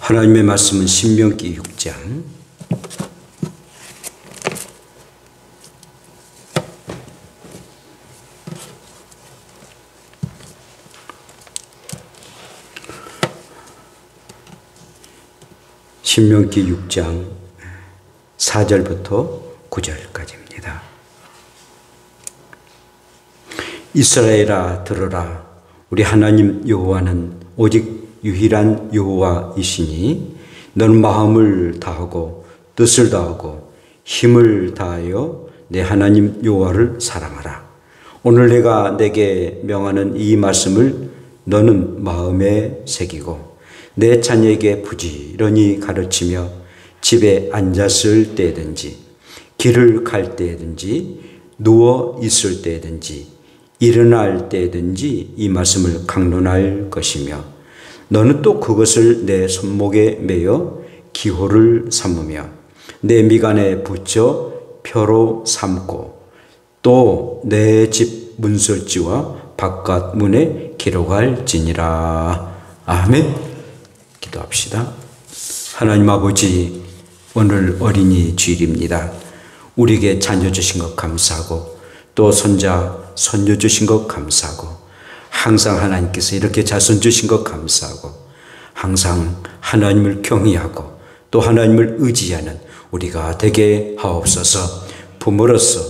하나님의 말씀은 신명기 6장 신명기 6장 4절부터 9절까지입니다. 이스라엘아 들으라. 우리 하나님 여호와는 오직 유일한 여호와이시니 너는 마음을 다하고 뜻을 다하고 힘을 다하여 내 하나님 여호와를 사랑하라. 오늘 내가 내게 명하는 이 말씀을 너는 마음에 새기고 내 자녀에게 부지런히 가르치며 집에 앉았을 때든지 길을 갈 때든지 누워 있을 때든지 일어날 때든지 이 말씀을 강론할 것이며 너는 또 그것을 내 손목에 매어 기호를 삼으며 내 미간에 붙여 표로 삼고 또 내 집 문설지와 바깥 문에 기록할지니라. 아멘. 기도합시다. 하나님 아버지, 오늘 어린이 주일입니다. 우리에게 자녀 주신 것 감사하고 또 손자 손녀 주신 것 감사하고 항상 하나님께서 이렇게 자손 주신 것 감사하고 항상 하나님을 경외하고 또 하나님을 의지하는 우리가 되게 하옵소서. 부모로서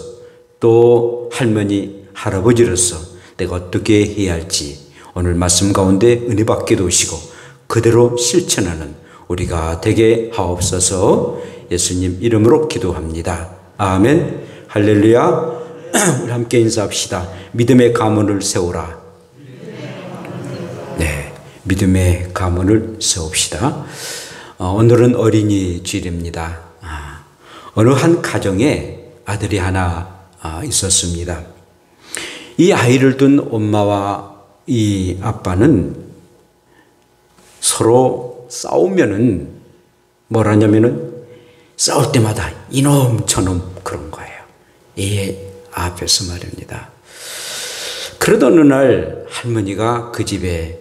또 할머니 할아버지로서 내가 어떻게 해야 할지 오늘 말씀 가운데 은혜 받게 도우시고 그대로 실천하는 우리가 되게 하옵소서. 예수님 이름으로 기도합니다. 아멘. 할렐루야. 우리 함께 인사합시다. 믿음의 가문을 세우라. 네, 믿음의 가문을 세웁시다. 오늘은 어린이 주일입니다. 어느 한 가정에 아들이 하나 있었습니다. 이 아이를 둔 엄마와 이 아빠는 서로 싸우면은 뭐라냐면은 싸울 때마다 이놈 저놈 그런 거예요. 이 앞에서 말입니다. 그러던 어느 날 할머니가 그 집에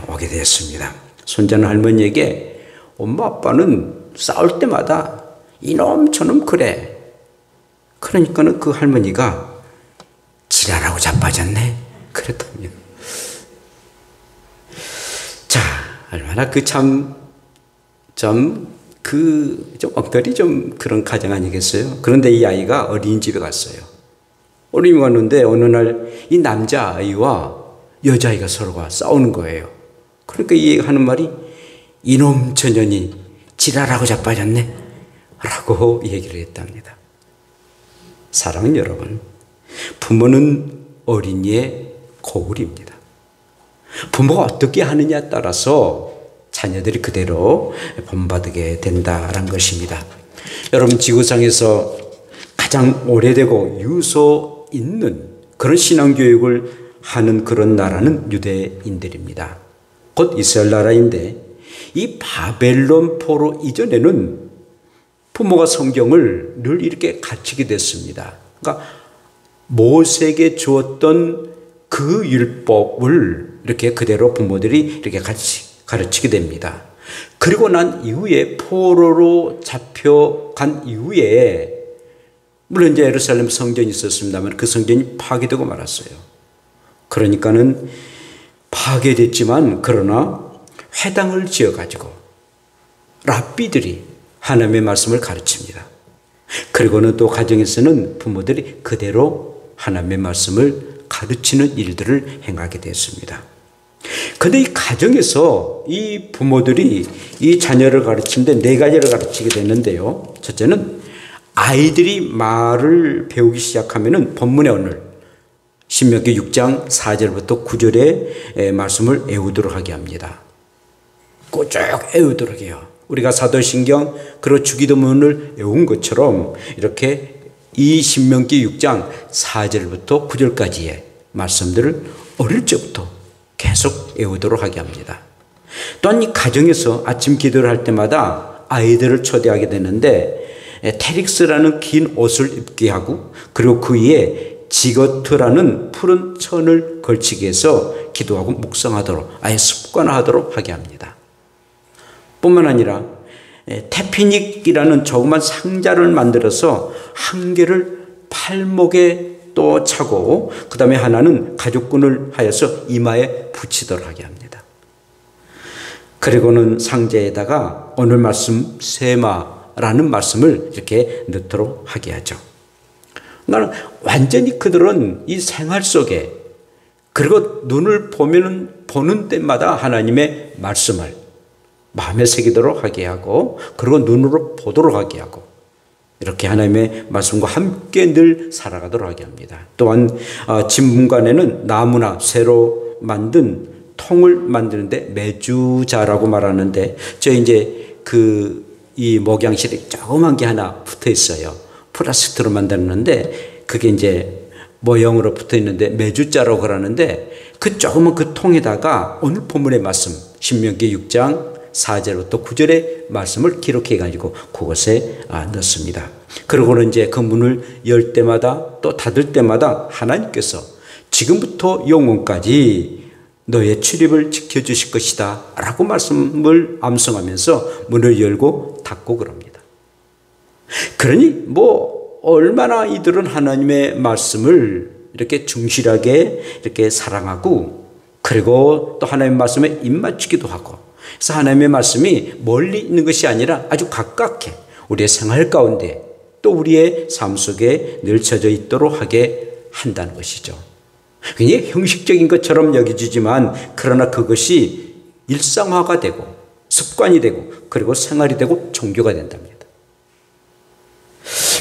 오게 됐습니다. 손자는 할머니에게 엄마 아빠는 싸울 때마다 이놈 저놈 그래. 그러니까는 그 할머니가 지랄하고 자빠졌네 그랬더니 자, 얼마나 좀 엉터리 좀 그런 가정 아니겠어요? 그런데 이 아이가 어린이집에 갔어요. 어린이 왔는데 어느 날 이 남자아이와 여자아이가 서로가 싸우는 거예요. 그러니까 이 애가 하는 말이 이놈 저년이 지랄하고 자빠졌네 라고 얘기를 했답니다. 사랑하는 여러분, 부모는 어린이의 거울입니다. 부모가 어떻게 하느냐에 따라서 자녀들이 그대로 본받게 된다는 것입니다. 여러분, 지구상에서 가장 오래되고 유서 있는 그런 신앙교육을 하는 그런 나라는 유대인들입니다. 곧 이스라엘 나라인데 이 바벨론 포로 이전에는 부모가 성경을 늘 이렇게 가르치게 됐습니다. 그러니까 모세에게 주었던 그 율법을 이렇게 그대로 부모들이 이렇게 가르치게 됩니다. 그리고 난 이후에 포로로 잡혀간 이후에 물론 이제 예루살렘 성전이 있었습니다만 그 성전이 파괴되고 말았어요. 그러니까는 파괴됐지만 그러나 회당을 지어가지고 랍비들이 하나님의 말씀을 가르칩니다. 그리고는 또 가정에서는 부모들이 그대로 하나님의 말씀을 가르치는 일들을 행하게 됐습니다. 그런데 이 가정에서 이 부모들이 이 자녀를 가르치는데 네 가지를 가르치게 됐는데요. 첫째는 아이들이 말을 배우기 시작하면은 본문의 오늘 신명기 6장 4절부터 9절의 말씀을 외우도록 하게 합니다. 꼭 외우도록 해요. 우리가 사도신경 그리고 주기도문을 외운 것처럼 이렇게 이 신명기 6장 4절부터 9절까지의 말씀들을 어릴 적부터 계속 외우도록 하게 합니다. 또한 이 가정에서 아침 기도를 할 때마다 아이들을 초대하게 되는데 테릭스라는 긴 옷을 입게 하고 그리고 그 위에 지거트라는 푸른 천을 걸치게 해서 기도하고 묵상하도록 아예 습관화하도록 하게 합니다. 뿐만 아니라 태피닉이라는 조그만 상자를 만들어서 한 개를 팔목에 또 차고 그 다음에 하나는 가죽끈을 하여서 이마에 붙이도록 하게 합니다. 그리고는 상자에다가 오늘 말씀 세마라는 말씀을 이렇게 넣도록 하게 하죠. 그러니까 완전히 그들은 이 생활 속에 그리고 눈을 보는 때마다 하나님의 말씀을 마음에 새기도록 하게 하고 그리고 눈으로 보도록 하게 하고 이렇게 하나님의 말씀과 함께 늘 살아가도록 하게 합니다. 또한 진문관에는 나무나 쇠로 만든 통을 만드는데 매주자라고 말하는데 저 이제 이 목양실에 조그만 게 하나 붙어 있어요. 플라스틱으로 만들었는데 그게 이제 모형으로 붙어 있는데 매주자라고 그러는데 그 조그만 그 통에다가 오늘 본문의 말씀 신명기 6장 4절부터 9절의 말씀을 기록해 가지고 그곳에 넣습니다. 그러고는 이제 그 문을 열 때마다 또 닫을 때마다 하나님께서 지금부터 영원까지 너의 출입을 지켜주실 것이다 라고 말씀을 암송하면서 문을 열고 닫고 그럽니다. 그러니 얼마나 이들은 하나님의 말씀을 이렇게 충실하게 이렇게 사랑하고 그리고 또 하나님의 말씀에 입맞추기도 하고 그래서 하나님의 말씀이 멀리 있는 것이 아니라 아주 가깝게 우리의 생활 가운데 또 우리의 삶 속에 늘 젖어 있도록 하게 한다는 것이죠. 굉장히 형식적인 것처럼 여겨지지만 그러나 그것이 일상화가 되고 습관이 되고 그리고 생활이 되고 종교가 된답니다.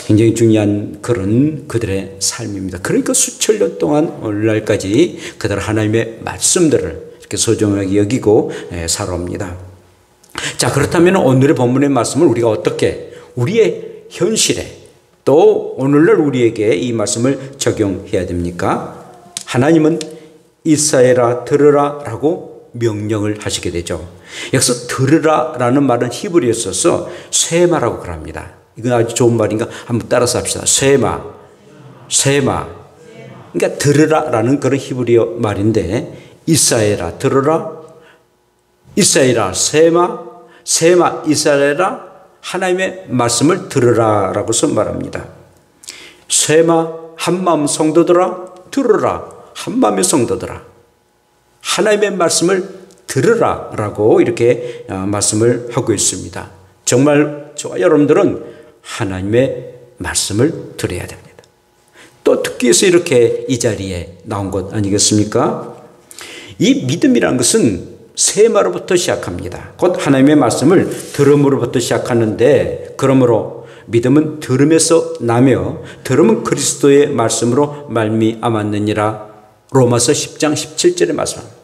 굉장히 중요한 그런 그들의 삶입니다. 그러니까 수천 년 동안 오늘날까지 그들 하나님의 말씀들을 이렇게 소중하게 여기고 살아옵니다. 자, 그렇다면 오늘의 본문의 말씀을 우리가 어떻게 우리의 현실에 또 오늘날 우리에게 이 말씀을 적용해야 됩니까? 하나님은 이스라엘아 들으라 라고 명령을 하시게 되죠. 여기서 들으라 라는 말은 히브리어에 써서 쇠마라고 그럽니다. 이건 아주 좋은 말인가? 한번 따라서 합시다. 쇠마. 그러니까 들으라 라는 그런 히브리어 말인데 이스라엘아 들으라, 이스라엘아 쇠마 이스라엘아 하나님의 말씀을 들으라 라고서 말합니다. 쇠마 한마음 성도들아 들으라 한마음의 성도들아 하나님의 말씀을 들으라 라고 이렇게 말씀을 하고 있습니다. 정말 저와 여러분들은 하나님의 말씀을 들어야 됩니다. 또 듣기 위해서 이렇게 이 자리에 나온 것 아니겠습니까? 이 믿음이라는 것은 세마로부터 시작합니다. 곧 하나님의 말씀을 들음으로부터 시작하는데 그러므로 믿음은 들음에서 나며 들음은 그리스도의 말씀으로 말미암았느니라 로마서 10장 17절에 말씀합니다.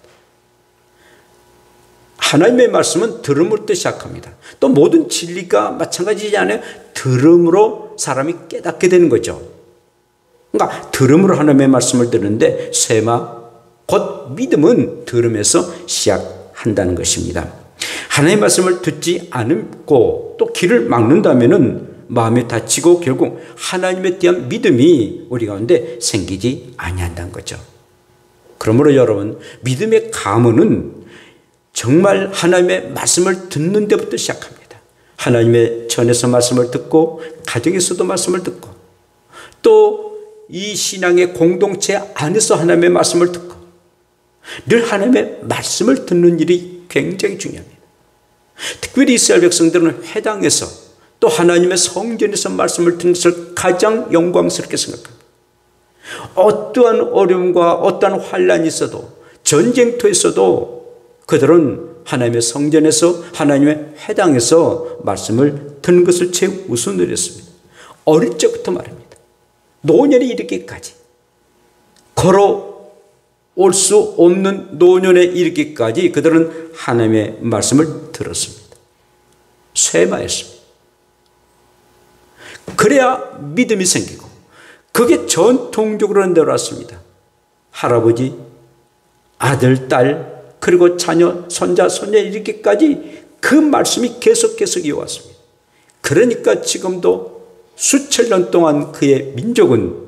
하나님의 말씀은 들음으로부터 시작합니다. 또 모든 진리가 마찬가지지 않아요? 들음으로 사람이 깨닫게 되는 거죠. 그러니까 들음으로 하나님의 말씀을 듣는데 세마 곧 믿음은 들음에서 시작한다는 것입니다. 하나님의 말씀을 듣지 않고 또 길을 막는다면은 마음이 다치고 결국 하나님에 대한 믿음이 우리 가운데 생기지 아니한다는 거죠. 그러므로 여러분 믿음의 가문은 정말 하나님의 말씀을 듣는 데부터 시작합니다. 하나님의 전에서 말씀을 듣고 가정에서도 말씀을 듣고 또 이 신앙의 공동체 안에서 하나님의 말씀을 듣고 늘 하나님의 말씀을 듣는 일이 굉장히 중요합니다. 특별히 이스라엘 백성들은 회당에서 또 하나님의 성전에서 말씀을 듣는 것을 가장 영광스럽게 생각합니다. 어떠한 어려움과 어떠한 환란이 있어도 전쟁터에서도 그들은 하나님의 성전에서 하나님의 회당에서 말씀을 듣는 것을 최우선으로 했습니다. 어릴 적부터 말입니다. 노년에 이르기까지 걸어올 수 없는 노년에 이르기까지 그들은 하나님의 말씀을 들었습니다. 쇠마였습니다. 그래야 믿음이 생기고 그게 전통적으로 내려왔습니다. 할아버지, 아들, 딸 그리고 자녀, 손자, 손녀 이르기까지 그 말씀이 계속 이어왔습니다. 그러니까 지금도 수천 년 동안 그의 민족은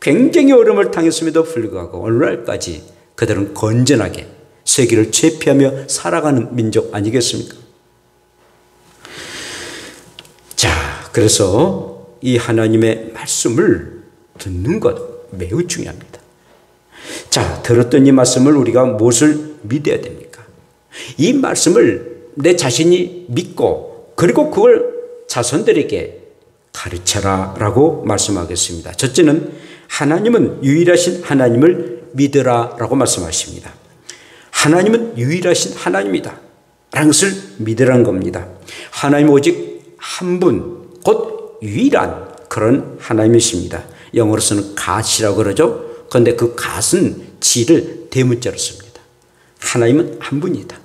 굉장히 어려움을 당했음에도 불구하고 오늘날까지 그들은 건전하게 세계를 제패하며 살아가는 민족 아니겠습니까? 그래서 이 하나님의 말씀을 듣는 것 매우 중요합니다. 자, 들었던 이 말씀을 우리가 무엇을 믿어야 됩니까? 이 말씀을 내 자신이 믿고 그리고 그걸 자손들에게 가르쳐라 라고 말씀하겠습니다. 첫째는 하나님은 유일하신 하나님을 믿으라 라고 말씀하십니다. 하나님은 유일하신 하나님이다 라는 것을 믿으라는 겁니다. 하나님 오직 한 분, 곧 유일한 그런 하나님이십니다. 영어로서는 God이라고 그러죠. 그런데 그 God은 지를 대문자로 씁니다. 하나님은 한 분이다.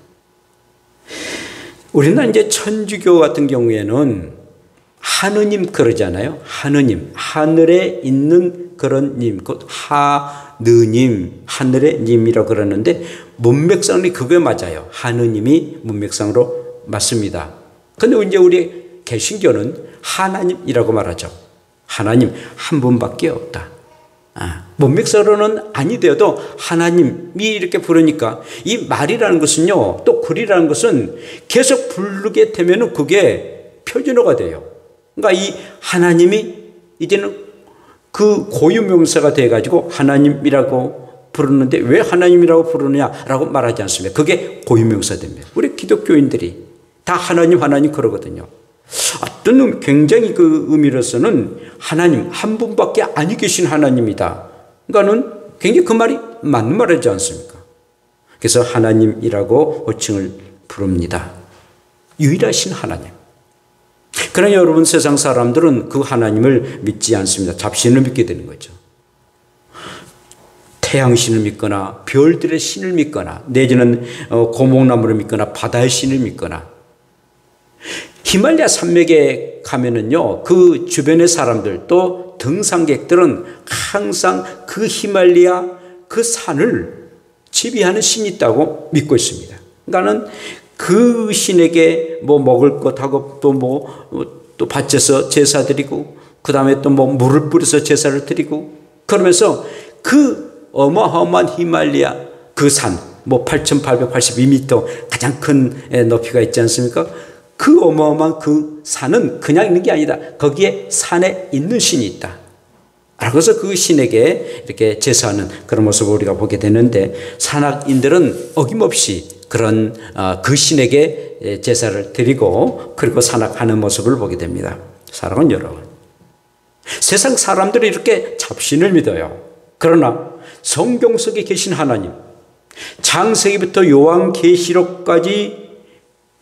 우리는 이제 천주교 같은 경우에는 하느님 그러잖아요. 하느님, 하늘에 있는 그런 님, 곧 하느님, 하늘의 님이라고 그러는데 문맥상이 그게 맞아요. 하느님이 문맥상으로 맞습니다. 그런데 이제 우리 개신교는 하나님이라고 말하죠. 하나님 한 분밖에 없다. 문맥상으로는 아니 되어도 하나님이 이렇게 부르니까 이 말이라는 것은요, 또 글이라는 것은 계속 부르게 되면 그게 표준어가 돼요. 그러니까 이 하나님이 이제는 그 고유명사가 돼가지고 하나님이라고 부르는데 왜 하나님이라고 부르느냐라고 말하지 않습니다. 그게 고유명사 됩니다. 우리 기독교인들이 다 하나님 하나님 그러거든요. 어떤 굉장히 그 의미로서는 하나님 한 분밖에 아니 계신 하나님이다. 그러니까는 굉장히 그 말이 맞는 말이지 않습니까? 그래서 하나님이라고 호칭을 부릅니다. 유일하신 하나님. 그러나 여러분, 세상 사람들은 그 하나님을 믿지 않습니다. 잡신을 믿게 되는 거죠. 태양신을 믿거나 별들의 신을 믿거나 내지는 고목나무를 믿거나 바다의 신을 믿거나. 히말라야 산맥에 가면은요, 그 주변의 사람들 또 등산객들은 항상 그 히말라야 그 산을 지배하는 신이 있다고 믿고 있습니다. 그러니까는 그 신에게 뭐 먹을 것하고 또 바쳐서 제사 드리고, 그 다음에 또 뭐 물을 뿌려서 제사를 드리고, 그러면서 그 어마어마한 히말라야 그 산, 뭐 8,882m 가장 큰 높이가 있지 않습니까? 그 어마어마한 그 산은 그냥 있는 게 아니다. 거기에 산에 있는 신이 있다. 그래서 그 신에게 이렇게 제사하는 그런 모습을 우리가 보게 되는데, 산악인들은 어김없이 그런 그 신에게 제사를 드리고 그리고 산악하는 모습을 보게 됩니다. 사랑하는 여러분, 세상 사람들이 이렇게 잡신을 믿어요. 그러나 성경 속에 계신 하나님, 창세기부터 요한계시록까지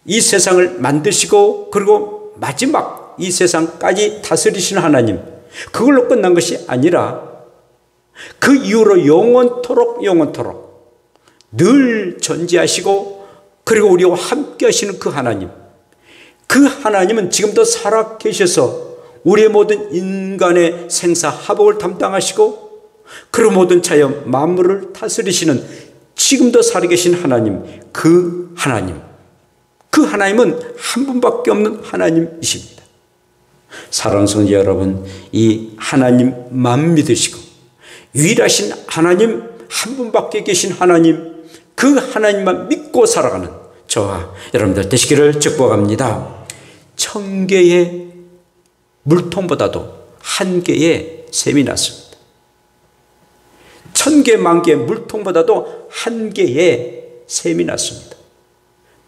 이 세상을 만드시고 그리고 마지막 이 세상까지 다스리시는 하나님, 그걸로 끝난 것이 아니라 그 이후로 영원토록 늘 존재하시고 그리고 우리와 함께 하시는 그 하나님, 그 하나님은 지금도 살아 계셔서 우리의 모든 인간의 생사화복을 담당하시고 그리고 모든 자연 만물을 다스리시는 지금도 살아계신 하나님, 그 하나님은 한 분밖에 없는 하나님이십니다. 사랑하는 성도 여러분, 이 하나님만 믿으시고 유일하신 하나님, 한 분밖에 계신 하나님, 그 하나님만 믿고 살아가는 저와 여러분들 되시기를 축복합니다. 1000개의 물통보다도 1개의 샘이 낫습니다. 1000개, 10,000개의 물통보다도 1개의 샘이 낫습니다.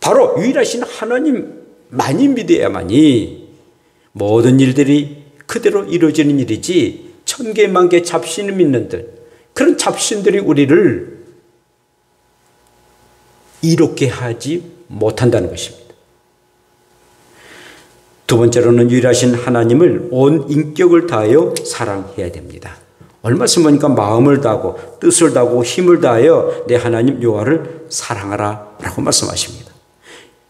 바로 유일하신 하나님만이 믿어야만이 모든 일들이 그대로 이루어지는 일이지, 1000개, 10,000개 잡신을 믿는 그런 잡신들이 우리를 이롭게 하지 못한다는 것입니다. 두 번째로는 유일하신 하나님을 온 인격을 다하여 사랑해야 됩니다. 오늘 말씀 보니까 마음을 다하고 뜻을 다하고 힘을 다하여 내 하나님 여호와를 사랑하라 라고 말씀하십니다.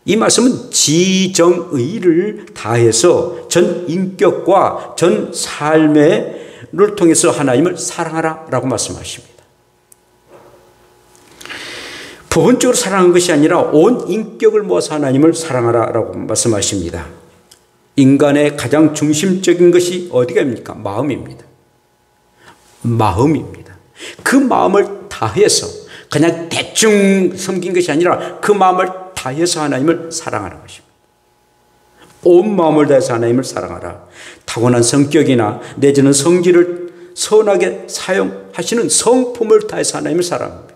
이 말씀은 지정의를 다해서 전 인격과 전 삶을 통해서 하나님을 사랑하라 라고 말씀하십니다. 부분적으로 사랑한 것이 아니라 온 인격을 모아서 하나님을 사랑하라 라고 말씀하십니다. 인간의 가장 중심적인 것이 어디가입니까? 마음입니다. 그 마음을 다해서 그냥 대충 섬긴 것이 아니라 그 마음을 다해서 하나님을 사랑하는 것입니다. 온 마음을 다해서 하나님을 사랑하라. 타고난 성격이나 내지는 성질을 선하게 사용하시는 성품을 다해서 하나님을 사랑합니다.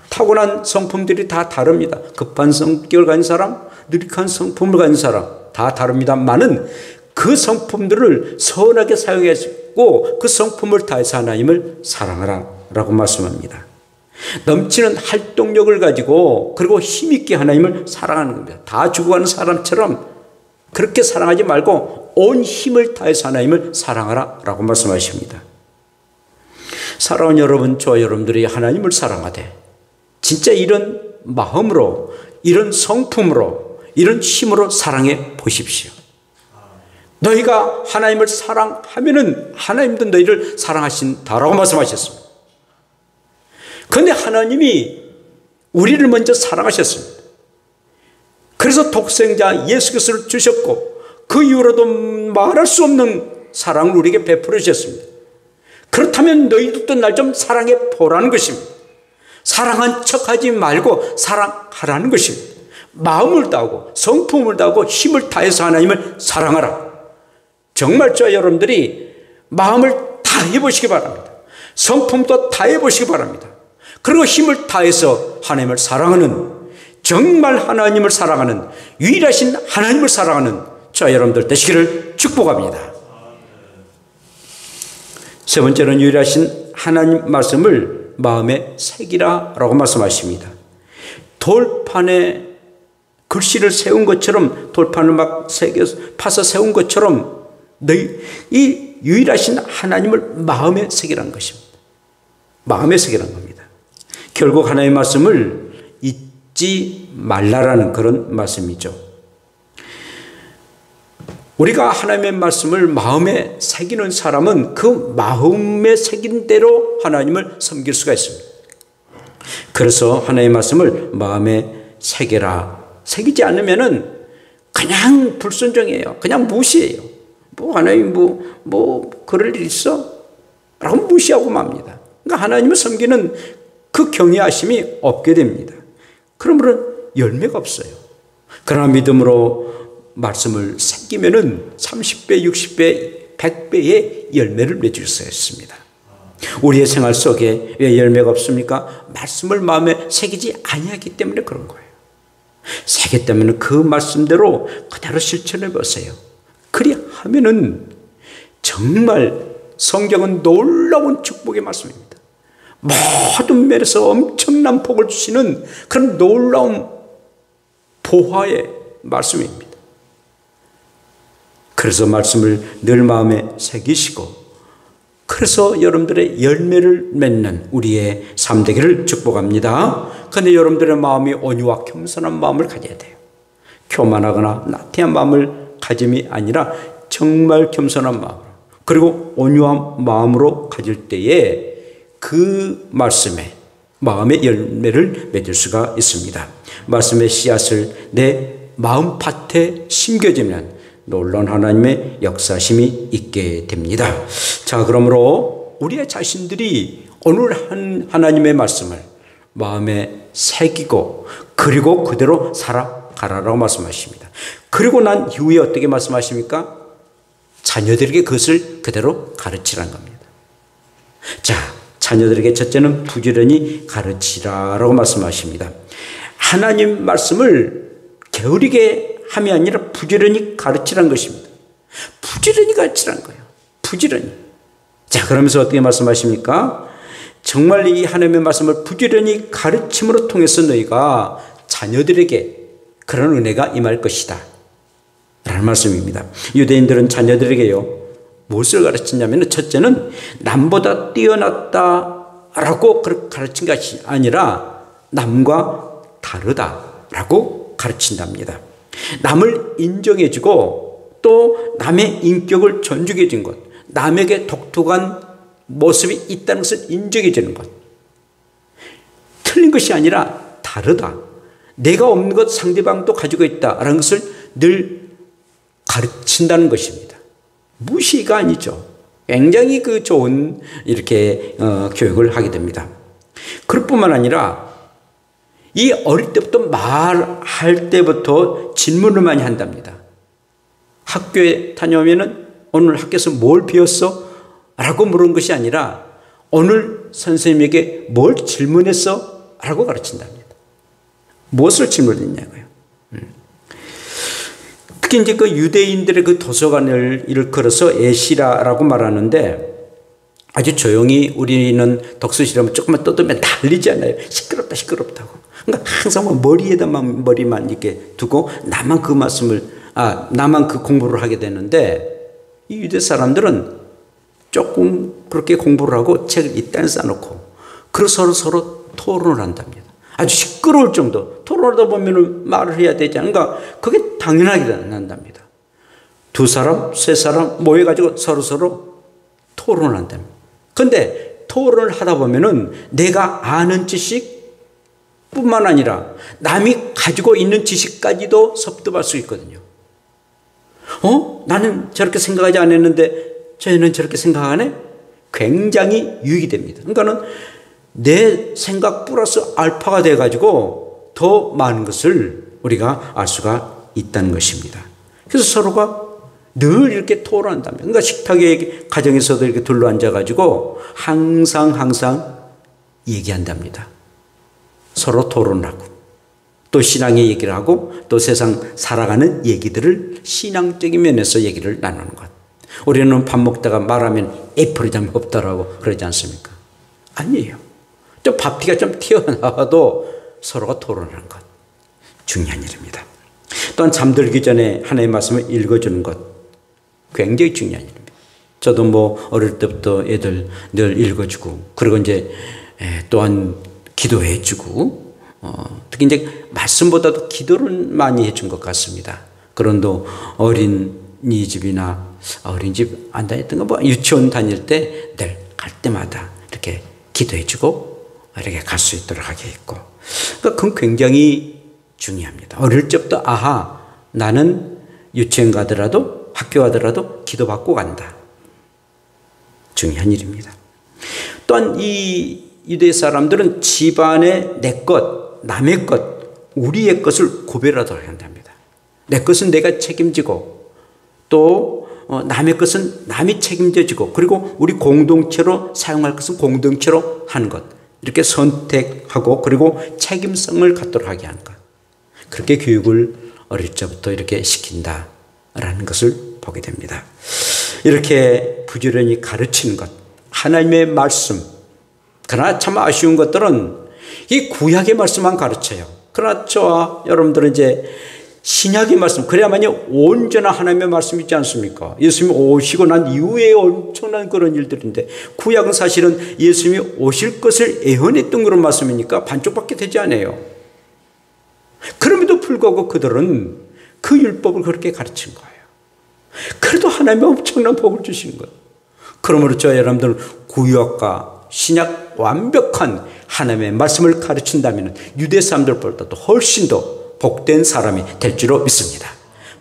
타고난 성품들이 다 다릅니다. 급한 성격을 가진 사람, 느릿한 성품을 가진 사람 다 다릅니다만은 그 성품들을 선하게 사용하시고 그 성품을 다해서 하나님을 사랑하라 라고 말씀합니다. 넘치는 활동력을 가지고 그리고 힘있게 하나님을 사랑하는 겁니다. 다 죽어가는 사람처럼 그렇게 사랑하지 말고 온 힘을 다해서 하나님을 사랑하라 라고 말씀하십니다. 사랑하는 여러분, 저와 여러분들이 하나님을 사랑하되 진짜 이런 마음으로, 이런 성품으로, 이런 힘으로 사랑해 보십시오. 너희가 하나님을 사랑하면은 하나님도 너희를 사랑하신다라고 말씀하셨습니다. 그런데 하나님이 우리를 먼저 사랑하셨습니다. 그래서 독생자 예수 그리스도를 주셨고 그 이후로도 말할 수 없는 사랑을 우리에게 베풀어 주셨습니다. 그렇다면 너희들도 날 좀 사랑해 보라는 것입니다. 사랑한 척하지 말고 사랑하라는 것입니다. 마음을 다하고 성품을 다하고 힘을 다해서 하나님을 사랑하라. 정말 저와 여러분들이 마음을 다해 보시기 바랍니다. 성품도 다해 보시기 바랍니다. 그리고 힘을 다해서 하나님을 사랑하는, 정말 하나님을 사랑하는, 유일하신 하나님을 사랑하는 저와 여러분들 되시기를 축복합니다. 세 번째는 유일하신 하나님 말씀을 마음에 새기라 라고 말씀하십니다. 돌판에 글씨를 세운 것처럼, 돌판을 막 파서 세운 것처럼 이 유일하신 하나님을 마음에 새기라는 것입니다. 마음에 새기라는 겁니다. 결국 하나님의 말씀을 잊지 말라라는 그런 말씀이죠. 우리가 하나님의 말씀을 마음에 새기는 사람은 그 마음에 새긴 대로 하나님을 섬길 수가 있습니다. 그래서 하나님의 말씀을 마음에 새겨라. 새기지 않으면은 그냥 불순종이에요. 그냥 무시해요. 하나님 그럴 일 있어? 라고 무시하고 맙니다. 그러니까 하나님을 섬기는 그 경외하심이 없게 됩니다. 그러므로 열매가 없어요. 그러나 믿음으로 말씀을 새기면은 30배, 60배, 100배의 열매를 맺을 수 있습니다. 우리의 생활 속에 왜 열매가 없습니까? 말씀을 마음에 새기지 아니하기 때문에 그런 거예요. 새겼다면 그 말씀대로 그대로 실천해 보세요. 그리하면은 정말 성경은 놀라운 축복의 말씀입니다. 모든 면에서 엄청난 복을 주시는 그런 놀라운 보화의 말씀입니다. 그래서 말씀을 늘 마음에 새기시고 그래서 여러분들의 열매를 맺는 우리의 삶 되기를 축복합니다. 그런데 여러분들의 마음이 온유와 겸손한 마음을 가져야 돼요. 교만하거나 나태한 마음을 가짐이 아니라 정말 겸손한 마음 그리고 온유한 마음으로 가질 때에 그 말씀에 마음의 열매를 맺을 수가 있습니다. 말씀의 씨앗을 내 마음밭에 심겨지면 놀라운 하나님의 역사심이 있게 됩니다. 자, 그러므로 우리의 자신들이 오늘 하나님의 말씀을 마음에 새기고 그리고 그대로 살아가라라고 말씀하십니다. 그리고 난 이후에 어떻게 말씀하십니까? 자녀들에게 그것을 그대로 가르치라는 겁니다. 자, 자녀들에게 첫째는 부지런히 가르치라라고 말씀하십니다. 하나님 말씀을 게으르게 함이 아니라 부지런히 가르치라는 것입니다. 부지런히 가르치라는 거예요. 부지런히. 자, 그러면서 어떻게 말씀하십니까? 정말 이 하나님의 말씀을 부지런히 가르침으로 통해서 너희가 자녀들에게 그런 은혜가 임할 것이다 라는 말씀입니다. 유대인들은 자녀들에게요 무엇을 가르치냐면 첫째는 남보다 뛰어났다라고 가르친 것이 아니라 남과 다르다라고 가르친답니다. 남을 인정해주고 또 남의 인격을 존중해 준 것, 남에게 독특한 모습이 있다는 것을 인정해 주는 것. 틀린 것이 아니라 다르다. 내가 없는 것 상대방도 가지고 있다라는 것을 늘 가르친다는 것입니다. 무시가 아니죠. 굉장히 좋은 이렇게 교육을 하게 됩니다. 그럴 뿐만 아니라 이 어릴 때부터 말할 때부터 질문을 많이 한답니다. 학교에 다녀오면은 오늘 학교에서 뭘 배웠어? 라고 물은 것이 아니라 오늘 선생님에게 뭘 질문했어? 라고 가르친답니다. 무엇을 질문했냐고요. 특히 이제 그 유대인들의 그 도서관을 일컬어서 에시라라고 말하는데 아주 조용히 우리는 독서실하면 조금만 떠들면 난리잖아요. 시끄럽다 시끄럽다고. 그러니까 항상 머리만 이렇게 두고 나만 그 공부를 하게 되는데 이 유대 사람들은 조금 그렇게 공부를 하고 책을 이딴 싸놓고 그래서 서로 토론을 한답니다. 아주 시끄러울 정도. 토론하다 보면 말을 해야 되지 않은가. 그게 당연하게 난답니다. 2사람, 3사람 모여가지고 서로 토론을 한답니다. 그런데 토론을 하다 보면은 내가 아는 지식뿐만 아니라 남이 가지고 있는 지식까지도 섭득할 수 있거든요. 나는 저렇게 생각하지 않았는데 쟤는 저렇게 생각하네? 굉장히 유익이 됩니다. 그러니까는 내 생각 플러스 알파가 돼가지고 더 많은 것을 우리가 알 수가 있다는 것입니다. 그래서 서로가 늘 이렇게 토론한다면, 그러니까 식탁의 가정에서도 이렇게 둘러앉아가지고 항상 얘기한답니다. 서로 토론하고 또 신앙의 얘기를 하고 또 세상 살아가는 얘기들을 신앙적인 면에서 얘기를 나누는 것. 우리는 밥 먹다가 말하면 애플이 없다라고 그러지 않습니까? 아니에요. 좀 밥티가 좀 튀어나와도 서로가 토론하는 것. 중요한 일입니다. 또한 잠들기 전에 하나님의 말씀을 읽어주는 것. 굉장히 중요한 일입니다. 저도 어릴 때부터 애들 늘 읽어주고, 그리고 이제 또한 기도해주고, 특히 이제 말씀보다도 기도를 많이 해준 것 같습니다. 그런데 어린이집이나 어린이집 안 다녔던 거 유치원 다닐 때 늘 갈 때마다 이렇게 기도해주고 이렇게 갈 수 있도록 하게 했고, 그러니까 그건 굉장히 중요합니다. 어릴 적부터 나는 유치원 가더라도 학교 가더라도 기도받고 간다. 중요한 일입니다. 또한 이 유대 사람들은 집안의 내 것, 남의 것, 우리의 것을 구별하도록 한답니다. 내 것은 내가 책임지고 또 남의 것은 남이 책임져지고, 그리고 우리 공동체로 사용할 것은 공동체로 하는 것. 이렇게 선택하고 그리고 책임성을 갖도록 하게 하는 것. 그렇게 교육을 어릴 적부터 이렇게 시킨다라는 것을 보게 됩니다. 이렇게 부지런히 가르치는 것. 하나님의 말씀. 그러나 참 아쉬운 것들은 이 구약의 말씀만 가르쳐요. 그러나 저와 여러분들은 이제 신약의 말씀, 그래야만이 온전한 하나님의 말씀이 있지 않습니까? 예수님이 오시고 난 이후에 엄청난 그런 일들인데, 구약은 사실은 예수님이 오실 것을 예언했던 그런 말씀이니까 반쪽밖에 되지 않아요. 그럼에도 불구하고 그들은 그 율법을 그렇게 가르친 거예요. 그래도 하나님이 엄청난 복을 주신 거예요. 그러므로 저 여러분들은 구약과 신약 완벽한 하나님의 말씀을 가르친다면 유대 사람들보다도 훨씬 더 복된 사람이 될 줄로 믿습니다.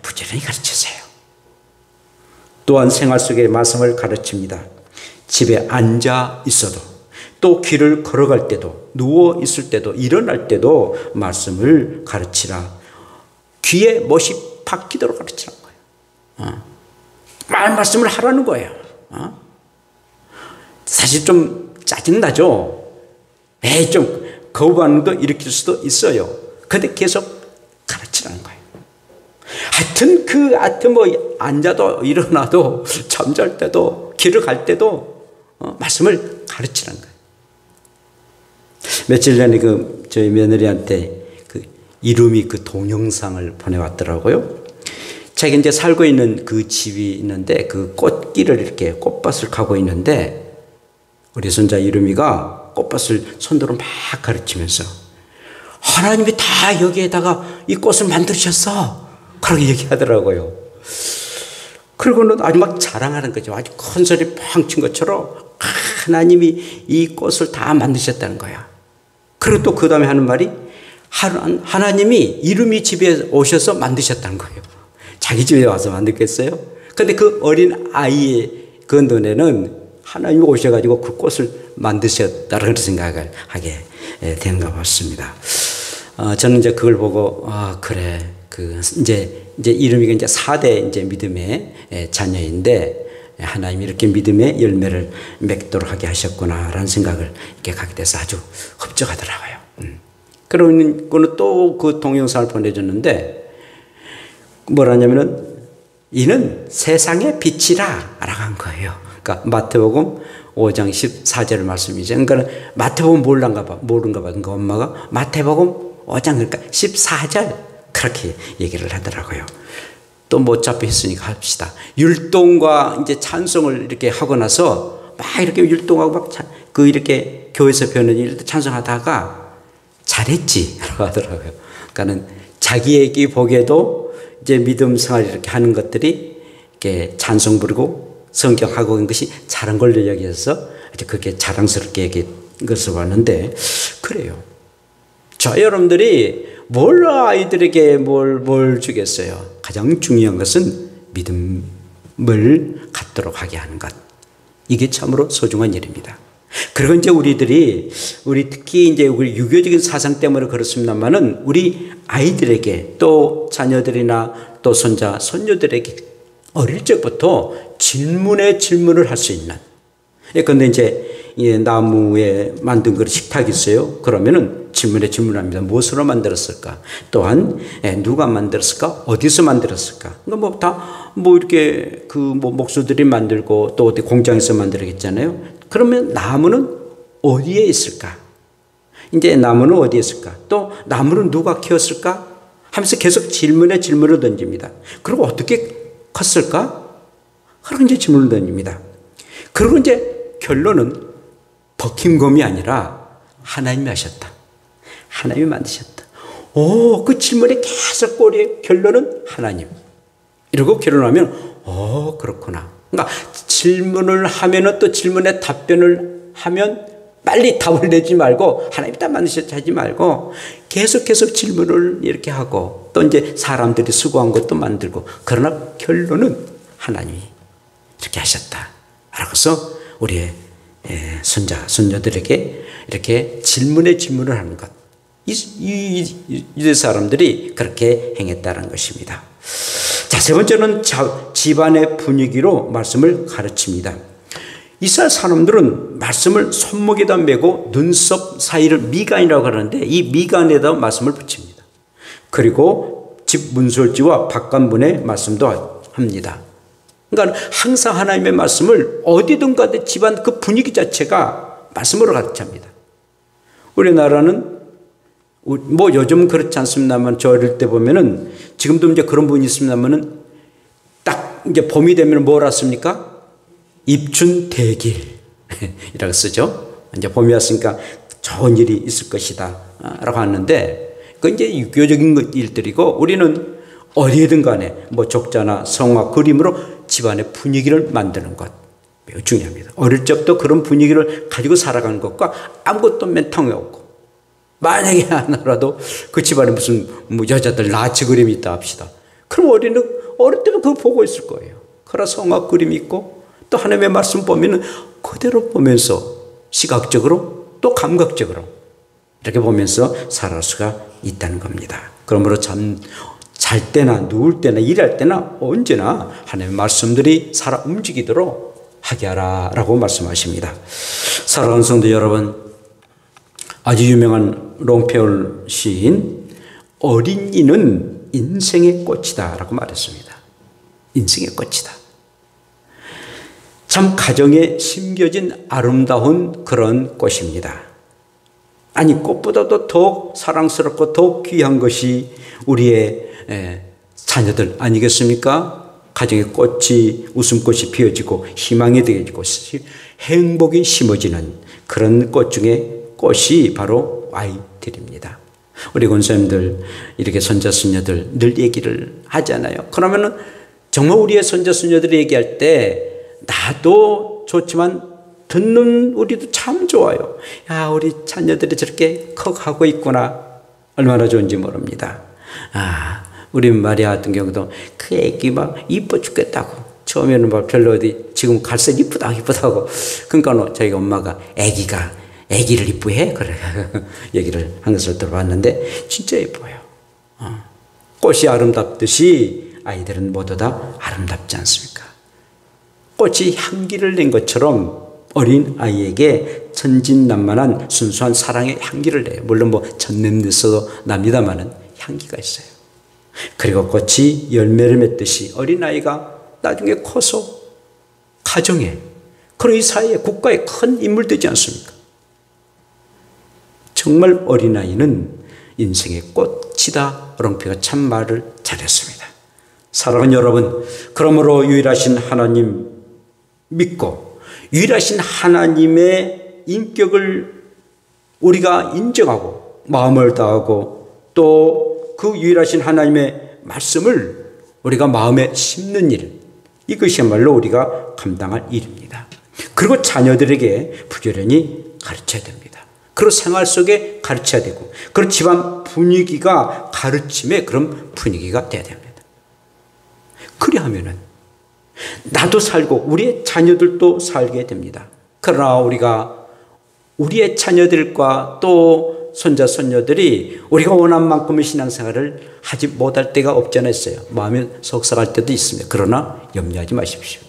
부지런히 가르치세요. 또한 생활 속의 말씀을 가르칩니다. 집에 앉아 있어도, 또 길을 걸어갈 때도, 누워 있을 때도, 일어날 때도 말씀을 가르치라. 귀에 못이 박히도록 가르치는 거예요. 말씀을 하라는 거예요. 사실 좀 짜증나죠. 좀 거부 반응도 일으킬 수도 있어요. 근데 계속 가르치라는 거예요. 하여튼 앉아도 일어나도 잠잘 때도 길을 갈 때도 말씀을 가르치라는 거예요. 며칠 전에 저희 며느리한테 이름이 동영상을 보내왔더라고요. 자기 이제 살고 있는 그 집이 있는데 그 꽃길을 이렇게 꽃밭을 가고 있는데 우리 손자 이름이가 꽃밭을 손으로 막 가르치면서 하나님이 다 여기에다가 이 꽃을 만드셨어. 그렇게 얘기하더라고요. 그리고는 아주 막 자랑하는 거죠. 아주 큰 소리 팡 친 것처럼 하나님이 이 꽃을 다 만드셨다는 거야. 그리고 또 그 다음에 하는 말이 하나님이 이름이 집에 오셔서 만드셨다는 거예요. 자기 집에 와서 만들겠어요? 근데 그 어린 아이의 그 눈에는 하나님이 오셔가지고 그 꽃을 만드셨다는 생각을 하게 되는 것 같습니다. 저는 이제 그걸 보고, 그래. 이제 이름이 이제 4대 이제 믿음의 자녀인데 하나님이 이렇게 믿음의 열매를 맺도록 하게 하셨구나라는 생각을 이렇게 갖게 돼서 아주 흡족하더라고요. 그러고는 또 그 동영상을 보내줬는데 뭐라냐면은 이는 세상의 빛이라 라고 한 거예요. 그러니까 마태복음 5장 14절 말씀이죠. 그러니까 마태복음 모르는가 봐. 그러니까 엄마가 마태복음 5장 그러니까 14절 그렇게 얘기를 하더라고요. 또 못 잡혀 있으니까 합시다. 율동과 이제 찬송을 이렇게 하고 나서 막 이렇게 율동하고 막 이렇게 교회에서 배우는 일 찬송하다가 잘했지 라고 하더라고요. 그러니까는 자기에게 보기에도 이제 믿음 생활 이렇게 하는 것들이 이렇게 찬송 부르고 성경하고 있는 것이 잘한 걸로 여기서 이제 그렇게 자랑스럽게 얘기한 것을 봤는데 그래요. 저 여러분들이 뭘 아이들에게 뭘 주겠어요? 가장 중요한 것은 믿음을 갖도록 하게 하는 것. 이게 참으로 소중한 일입니다. 그리고 이제 우리 특히 이제 우리 유교적인 사상 때문에 그렇습니다만은 우리 아이들에게 또 자녀들이나 또 손자, 손녀들에게 어릴 적부터 질문을 할 수 있는. 그런데 이제 나무에 만든 그런 식탁이 있어요. 그러면은 질문합니다. 무엇으로 만들었을까? 또한 누가 만들었을까? 어디서 만들었을까? 그러니까 이렇게 목수들이 만들고 또 어디 공장에서 만들었겠잖아요. 그러면 나무는 어디에 있을까? 이제 나무는 어디에 있을까? 또 나무는 누가 키웠을까? 하면서 계속 질문을 던집니다. 그리고 어떻게 컸을까? 그리고 이제 질문을 던집니다. 그리고 이제 결론은 버킹검이 아니라 하나님이 하셨다. 하나님이 만드셨다. 그 질문에 계속 꼬리의 결론은 하나님. 이러고 결론하면 그렇구나. 그러니까 질문을 하면은 또 질문에 답변을 하면 빨리 답을 내지 말고 하나님이 다 만드셨지 하지 말고 계속 질문을 이렇게 하고 또 이제 사람들이 수고한 것도 만들고 그러나 결론은 하나님이 이렇게 하셨다. 라고서 우리의 손자, 손녀들에게 이렇게 질문을 하는 것. 이 사람들이 그렇게 행했다는 것입니다. 자, 세 번째는 집안의 분위기로 말씀을 가르칩니다. 이스라엘 사람들은 말씀을 손목에다 메고 눈썹 사이를 미간이라고 하는데 이 미간에다 말씀을 붙입니다. 그리고 집 문설지와 바깥문에 말씀도 합니다. 그러니까 항상 하나님의 말씀을 어디든 가든 집안 그 분위기 자체가 말씀으로 가르칩니다. 우리나라는 요즘 그렇지 않습니다만 저 어릴 때 보면은 지금도 이제 그런 분이 있습니다만은 딱 이제 봄이 되면 뭘 왔습니까? 입춘대길이라고 쓰죠. 이제 봄이 왔으니까 좋은 일이 있을 것이다 라고 하는데 그건 이제 유교적인 일들이고 우리는 어디에든 간에 족자나 성화, 그림으로 집안의 분위기를 만드는 것 매우 중요합니다. 어릴 적부터 그런 분위기를 가지고 살아가는 것과 아무것도 맨탕에 없고 만약에 하나라도 그 집안에 무슨 여자들 나치 그림이 있다 합시다. 그럼 어릴 때는 그거 보고 있을 거예요. 그러나 성화 그림이 있고 또 하나님의 말씀 보면은 그대로 보면서 시각적으로 또 감각적으로 이렇게 보면서 살아갈 수가 있다는 겁니다. 그러므로 잘 때나 누울 때나 일할 때나 언제나 하나님의 말씀들이 살아 움직이도록 하게 하라라고 말씀하십니다. 사랑하는 성도 여러분, 아주 유명한 롱페올 시인 어린이는 인생의 꽃이다 라고 말했습니다. 인생의 꽃이다. 참 가정에 심겨진 아름다운 그런 꽃입니다. 아니 꽃보다도 더욱 사랑스럽고 더욱 귀한 것이 우리의 자녀들 아니겠습니까? 가정의 꽃이 웃음꽃이 피어지고 희망이 되어지고 행복이 심어지는 그런 꽃 중에 꽃이 바로 아이들입니다. 우리 권사님들 이렇게 손자손녀들 늘 얘기를 하잖아요. 그러면은 정말 우리의 손자손녀들이 얘기할 때 나도 좋지만 듣는 우리도 참 좋아요. 야, 우리 자녀들이 저렇게 커가고 있구나. 얼마나 좋은지 모릅니다. 우리 마리아 같은 경우도 그 애기 막 이뻐 죽겠다고. 처음에는 막 별로 어디 지금 갈색 이쁘다고. 그러니까 저희 엄마가 애기를 이쁘해? 그래. 얘기를 한 것을 들어봤는데 진짜 예뻐요. 꽃이 아름답듯이 아이들은 모두 다 아름답지 않습니까? 꽃이 향기를 낸 것처럼 어린 아이에게 천진난만한 순수한 사랑의 향기를 내요. 물론 뭐 천냄새도 납니다만은 향기가 있어요. 그리고 꽃이 열매를 맺듯이 어린 아이가 나중에 커서 가정에, 그리고 이 사회에, 국가에 큰 인물 되지 않습니까? 정말 어린아이는 인생의 꽃이다. 롱피가 참 말을 잘했습니다. 사랑하는 여러분, 그러므로 유일하신 하나님 믿고 유일하신 하나님의 인격을 우리가 인정하고 마음을 다하고 또 그 유일하신 하나님의 말씀을 우리가 마음에 심는 일, 이것이야말로 우리가 감당할 일입니다. 그리고 자녀들에게 부지런히 가르쳐야 됩니다. 그리고 생활 속에 가르쳐야 되고, 그리고 집안 분위기가 가르침의 그런 분위기가 돼야 됩니다. 그리하면은 나도 살고 우리의 자녀들도 살게 됩니다. 그러나 우리가 우리의 자녀들과 또 손자 손녀들이 우리가 원한 만큼의 신앙생활을 하지 못할 때가 없지 않아 있어요. 마음이 속상할 때도 있습니다. 그러나 염려하지 마십시오.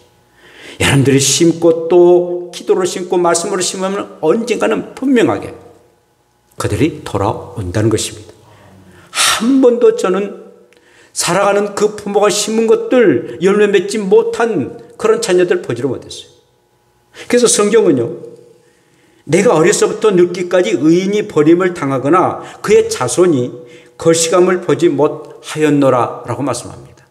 여러분들이 심고 또 기도로 심고 말씀으로 심으면 언젠가는 분명하게 그들이 돌아온다는 것입니다. 한 번도 저는 살아가는 그 부모가 심은 것들 열매 맺지 못한 그런 자녀들 보지를 못했어요. 그래서 성경은요, 내가 어려서부터 늙기까지 의인이 버림을 당하거나 그의 자손이 거시감을 보지 못하였노라 라고 말씀합니다.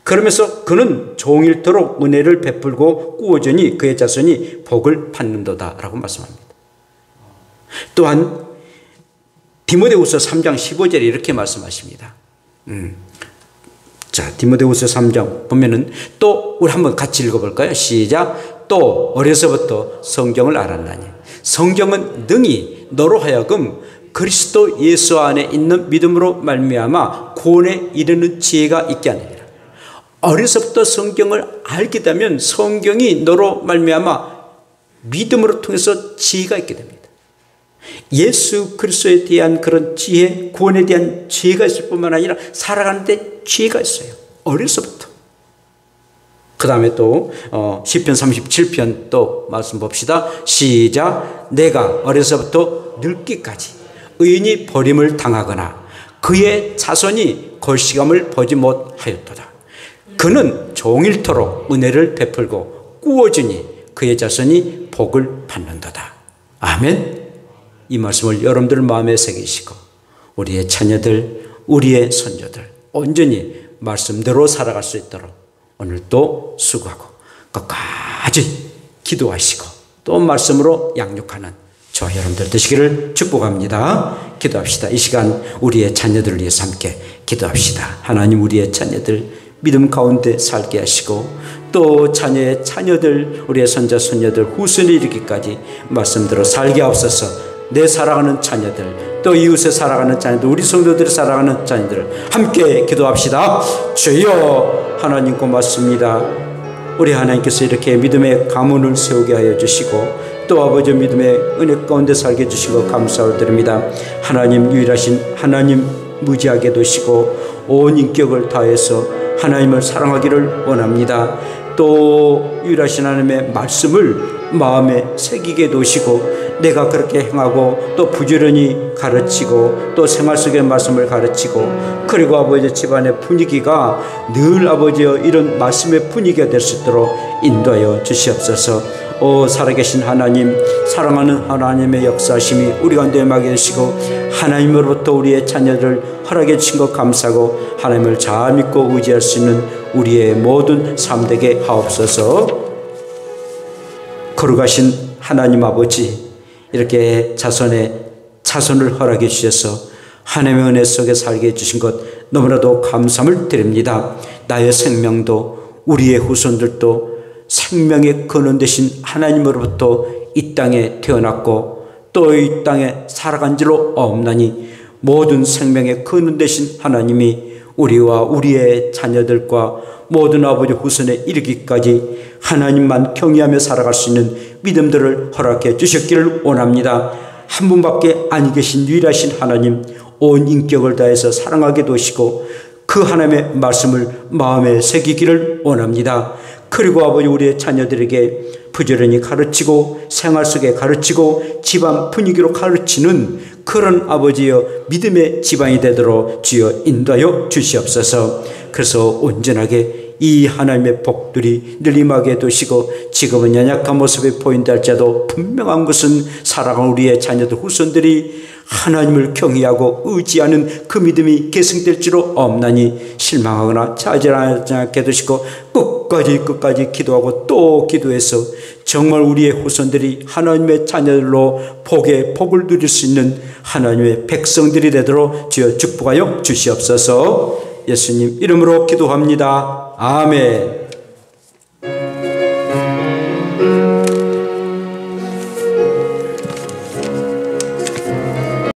그러면서 그는 종일토록 은혜를 베풀고 꾸어주니 그의 자손이 복을 받는도다 라고 말씀합니다. 또한 디모데후서 3장 15절에 이렇게 말씀하십니다. 자, 디모데후서 3장 보면은 또 우리 한번 같이 읽어볼까요? 시작. 또 어려서부터 성경을 알았나니 성경은 능히 너로 하여금 그리스도 예수 안에 있는 믿음으로 말미암아 구원에 이르는 지혜가 있게 하느니라. 어려서부터 성경을 알게 되면 성경이 너로 말미암아 믿음으로 통해서 지혜가 있게 됩니다. 예수 그리스도에 대한 그런 지혜, 구원에 대한 지혜가 있을 뿐만 아니라 살아가는 데 지혜가 있어요. 어려서부터. 그 다음에 또 시편 37편 또 말씀 봅시다. 시작. 내가 어려서부터 늙기까지 의인이 버림을 당하거나 그의 자손이 걸시감을 보지 못하였도다. 그는 종일토록 은혜를 베풀고 꾸어주니 그의 자손이 복을 받는도다. 아멘. 이 말씀을 여러분들 마음에 새기시고 우리의 자녀들, 우리의 손녀들 온전히 말씀대로 살아갈 수 있도록 오늘도 수고하고 끝까지 기도하시고 또 말씀으로 양육하는 저와 여러분들 되시기를 축복합니다. 기도합시다. 이 시간 우리의 자녀들을 위해서 함께 기도합시다. 하나님, 우리의 자녀들 믿음 가운데 살게 하시고 또 자녀의 자녀들, 우리의 손자 손녀들 후손이 이르기까지 말씀대로 살게 하옵소서. 내 살아가는 자녀들, 또 이웃에 살아가는 자녀들, 우리 성도들이 살아가는 자녀들 함께 기도합시다. 주여, 하나님 고맙습니다. 우리 하나님께서 이렇게 믿음의 가문을 세우게 하여 주시고 또 아버지 믿음의 은혜 가운데 살게 해주신 것 감사를 드립니다. 하나님, 유일하신 하나님 무지하게 두시고 온 인격을 다해서 하나님을 사랑하기를 원합니다. 또 유일하신 하나님의 말씀을 마음에 새기게 두시고 내가 그렇게 행하고 또 부지런히 가르치고 또 생활 속의 말씀을 가르치고 그리고 아버지 집안의 분위기가 늘 아버지여 이런 말씀의 분위기가 될 수 있도록 인도하여 주시옵소서. 오 살아계신 하나님, 사랑하는 하나님의 역사심이 우리 가운데 임하게 되시고 하나님으로부터 우리의 자녀를 허락해 주신 것 감사하고 하나님을 잘 믿고 의지할 수 있는 우리의 모든 삶 되게 하옵소서. 거룩하신 하나님 아버지, 이렇게 자손을 허락해 주셔서 하나님의 은혜 속에 살게 해주신 것 너무나도 감사함을 드립니다. 나의 생명도 우리의 후손들도 생명의 근원 되신 하나님으로부터 이 땅에 태어났고 또 이 땅에 살아간 지로 없나니 모든 생명의 근원 되신 하나님이 우리와 우리의 자녀들과 모든 아버지 후손에 이르기까지 하나님만 경외하며 살아갈 수 있는 믿음들을 허락해 주셨기를 원합니다. 한 분밖에 아니 계신 유일하신 하나님, 온 인격을 다해서 사랑하게 도시고 그 하나님의 말씀을 마음에 새기기를 원합니다. 그리고 아버지 우리의 자녀들에게 부지런히 가르치고 생활 속에 가르치고 집안 분위기로 가르치는 그런 아버지여 믿음의 집안이 되도록 주여 인도하여 주시옵소서. 그래서 온전하게 이 하나님의 복들이 늘 임하게 두시고 지금은 연약한 모습에 보인다 할지라도 분명한 것은 사랑하는 우리의 자녀들 후손들이 하나님을 경외하고 의지하는 그 믿음이 계승될 줄로 없나니 실망하거나 좌절하지 않게 두시고 끝까지 기도하고 또 기도해서 정말 우리의 후손들이 하나님의 자녀들로 복을 누릴 수 있는 하나님의 백성들이 되도록 주여 축복하여 주시옵소서. 예수님 이름으로 기도합니다. 아멘.